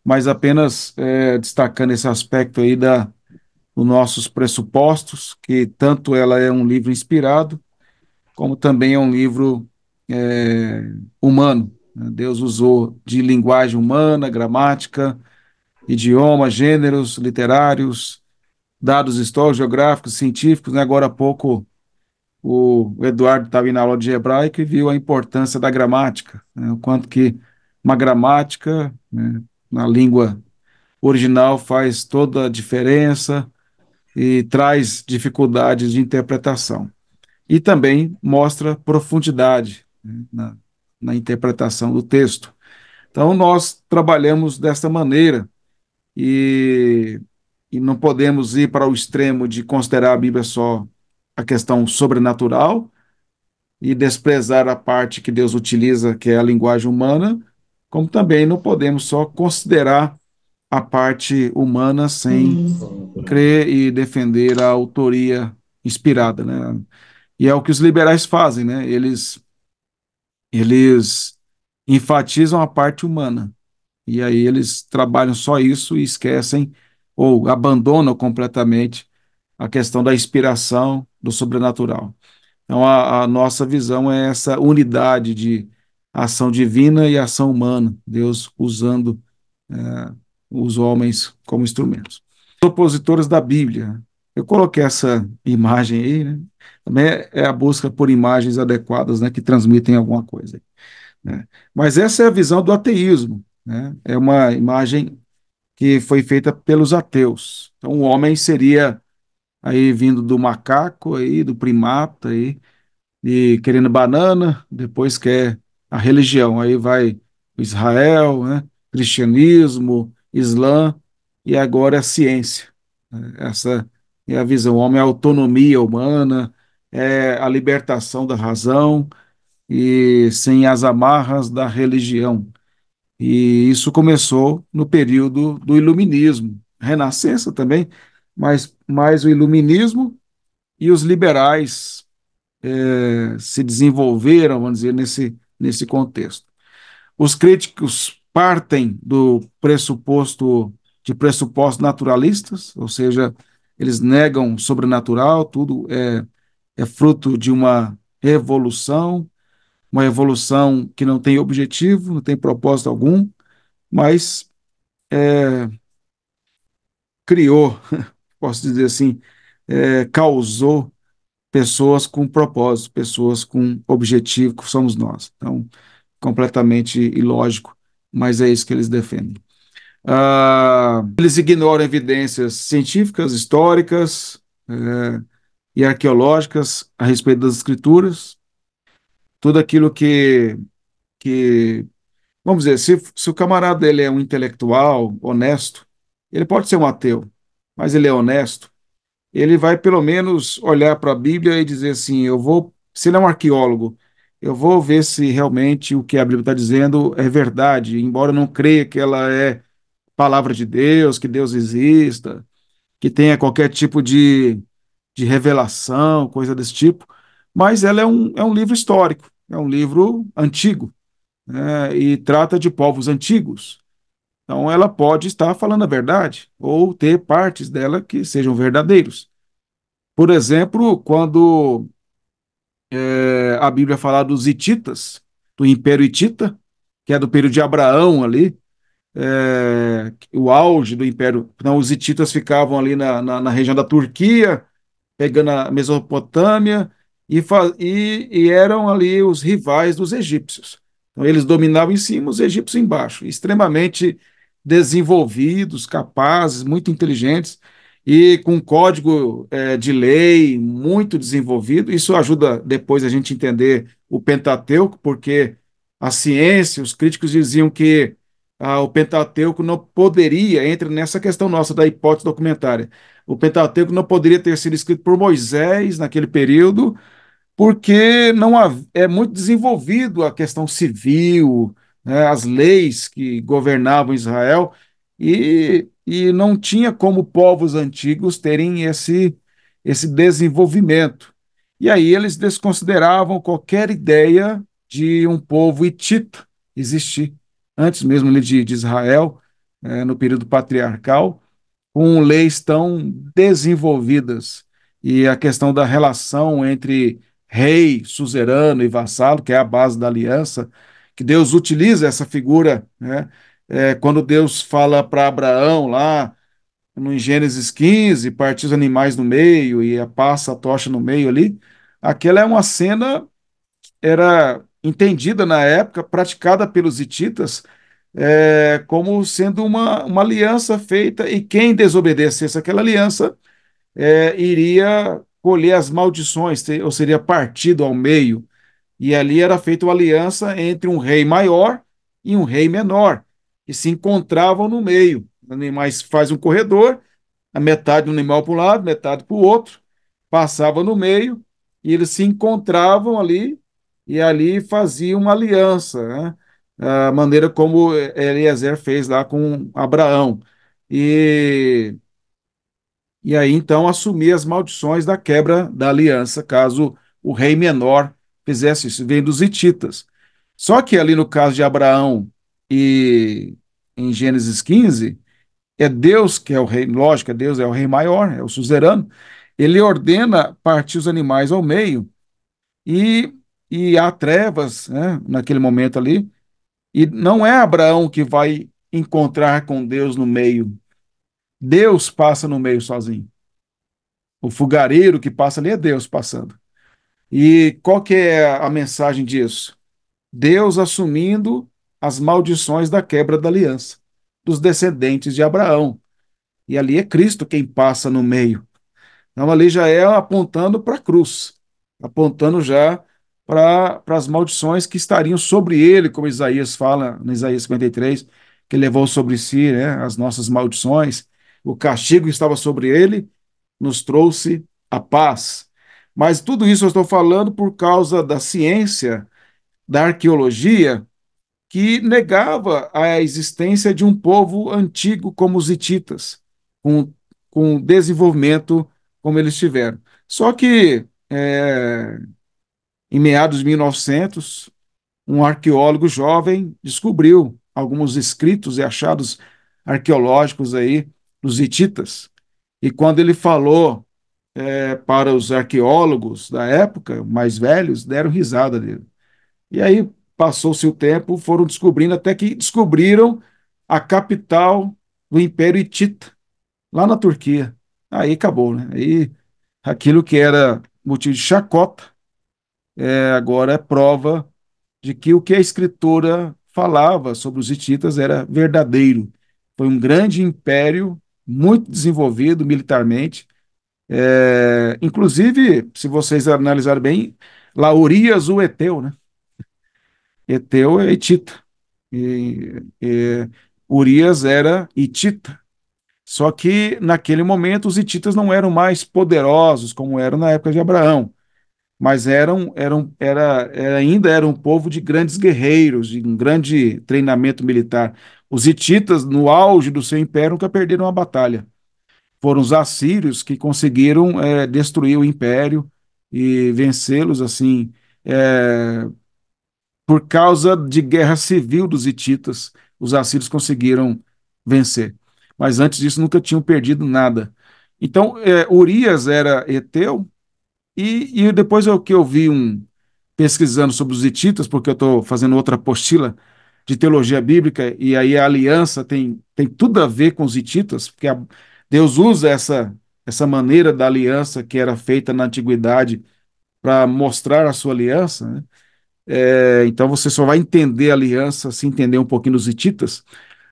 mas apenas destacando esse aspecto aí dos nossos pressupostos, que tanto ela é um livro inspirado, como também é um livro é, humano, né? Deus usou de linguagem humana, gramática, idioma, gêneros literários, dados históricos, geográficos, científicos, né? Agora há pouco o Eduardo estava indo na aula de hebraico e viu a importância da gramática, né? O quanto que uma gramática, né, na língua original faz toda a diferença e traz dificuldades de interpretação. E também mostra profundidade, né, na interpretação do texto. Então, nós trabalhamos desta maneira e, e não podemos ir para o extremo de considerar a Bíblia só a questão sobrenatural e desprezar a parte que Deus utiliza, que é a linguagem humana, como também não podemos só considerar a parte humana sem crer e defender a autoria inspirada, né? E é o que os liberais fazem, né? Eles enfatizam a parte humana. E aí eles trabalham só isso e esquecem ou abandonam completamente a questão da inspiração, do sobrenatural. Então, a nossa visão é essa unidade de ação divina e ação humana, Deus usando os homens como instrumentos. Opositores da Bíblia. Eu coloquei essa imagem aí, né? Também é a busca por imagens adequadas, né, que transmitem alguma coisa, né? Mas essa é a visão do ateísmo, né? É uma imagem que foi feita pelos ateus. Então, o homem seria aí vindo do macaco aí, do primata aí, e querendo banana, depois quer a religião, aí vai Israel, né? Cristianismo, Islã, e agora a ciência, né? Essa é a visão. O homem é a autonomia humana, é a libertação da razão e sem as amarras da religião. E isso começou no período do Iluminismo, Renascença também, mas mais o Iluminismo e os liberais se desenvolveram, vamos dizer, nesse contexto. Os críticos partem do pressuposto de pressupostos naturalistas, ou seja, eles negam o sobrenatural, tudo é fruto de uma evolução que não tem objetivo, não tem propósito algum, mas criou, posso dizer assim, causou pessoas com propósito, pessoas com objetivo, que somos nós. Então, completamente ilógico, mas é isso que eles defendem. Eles ignoram evidências científicas, históricas e arqueológicas a respeito das escrituras, tudo aquilo que vamos dizer, se o camarada ele é um intelectual honesto, ele pode ser um ateu, mas ele é honesto, ele vai pelo menos olhar para a Bíblia e dizer assim, se ele é um arqueólogo, eu vou ver se realmente o que a Bíblia está dizendo é verdade, embora eu não creia que ela é palavra de Deus, que Deus exista, que tenha qualquer tipo de revelação, coisa desse tipo, mas ela é um livro histórico, é um livro antigo, né, e trata de povos antigos. Então, ela pode estar falando a verdade, ou ter partes dela que sejam verdadeiros. Por exemplo, quando a Bíblia fala dos hititas, do Império Hitita, que é do período de Abraão ali, o auge do Império. Então, os hititas ficavam ali na região da Turquia, pegando a Mesopotâmia, e eram ali os rivais dos egípcios. Então, eles dominavam em cima, os egípcios embaixo, extremamente desenvolvidos, capazes, muito inteligentes, e com um código de lei muito desenvolvido. Isso ajuda depois a gente entender o Pentateuco, porque a ciência, os críticos diziam que o Pentateuco não poderia, entra nessa questão nossa da hipótese documentária, o Pentateuco não poderia ter sido escrito por Moisés naquele período, porque não é muito desenvolvido a questão civil, né, as leis que governavam Israel, e não tinha como povos antigos terem esse desenvolvimento. E aí eles desconsideravam qualquer ideia de um povo hitita existir, antes mesmo ali de Israel. no período patriarcal, com leis tão desenvolvidas. E a questão da relação entre rei, suzerano e vassalo, que é a base da aliança, que Deus utiliza essa figura, né? Quando Deus fala para Abraão lá, no em Gênesis 15, partir os animais no meio e passa a tocha no meio ali, aquela é uma cena, era entendida na época, praticada pelos hititas, como sendo uma aliança feita, e quem desobedecesse aquela aliança iria colher as maldições, ou seria partido ao meio. E ali era feita uma aliança entre um rei maior e um rei menor, que se encontravam no meio. Os animais faz um corredor, a metade do animal para um lado, metade para o outro, passava no meio e eles se encontravam ali e ali faziam uma aliança, né? A maneira como Eliezer fez lá com Abraão. E, e aí então assumir as maldições da quebra da aliança, caso o rei menor fizesse isso, vem dos hititas. Só que ali no caso de Abraão e em Gênesis 15, é Deus que é o rei, lógico, Deus é o rei maior, é o suzerano, ele ordena partir os animais ao meio e, e há trevas, né, naquele momento ali, e não é Abraão que vai encontrar com Deus no meio, Deus passa no meio sozinho. O fogareiro que passa ali é Deus passando. E qual que é a mensagem disso? Deus assumindo as maldições da quebra da aliança dos descendentes de Abraão. E ali é Cristo quem passa no meio. Então ali já é apontando para a cruz, apontando já para as maldições que estariam sobre ele, como Isaías fala no Isaías 53, que levou sobre si, né, as nossas maldições, o castigo que estava sobre ele nos trouxe a paz. Mas tudo isso eu estou falando por causa da ciência, da arqueologia, que negava a existência de um povo antigo como os hititas, com, com desenvolvimento como eles tiveram. Só que, em meados de 1900, um arqueólogo jovem descobriu alguns escritos e achados arqueológicos aí dos hititas. E quando ele falou para os arqueólogos da época, mais velhos, deram risada dele. E aí passou-se o tempo, foram descobrindo, até que descobriram a capital do Império Hitita, lá na Turquia. Aí acabou, né? Aí aquilo que era motivo de chacota, agora é prova de que o que a escritura falava sobre os hititas era verdadeiro. Foi um grande império, muito desenvolvido militarmente. Inclusive, se vocês analisarem bem, lá Urias, o Eteu, né? Eteu é hitita. E Urias era hitita. Só que naquele momento os hititas não eram mais poderosos como eram na época de Abraão, mas ainda era um povo de grandes guerreiros, de um grande treinamento militar. Os hititas, no auge do seu império, nunca perderam uma batalha. Foram os assírios que conseguiram destruir o império e vencê-los assim, é, por causa de guerra civil dos hititas, os assírios conseguiram vencer. Mas antes disso nunca tinham perdido nada. Então, Urias era heteu, e depois que eu vi pesquisando sobre os hititas, porque eu estou fazendo outra apostila de teologia bíblica, e aí a aliança tem tudo a ver com os hititas, porque Deus usa essa maneira da aliança que era feita na antiguidade para mostrar a sua aliança, né? Então você só vai entender a aliança se entender um pouquinho dos hititas.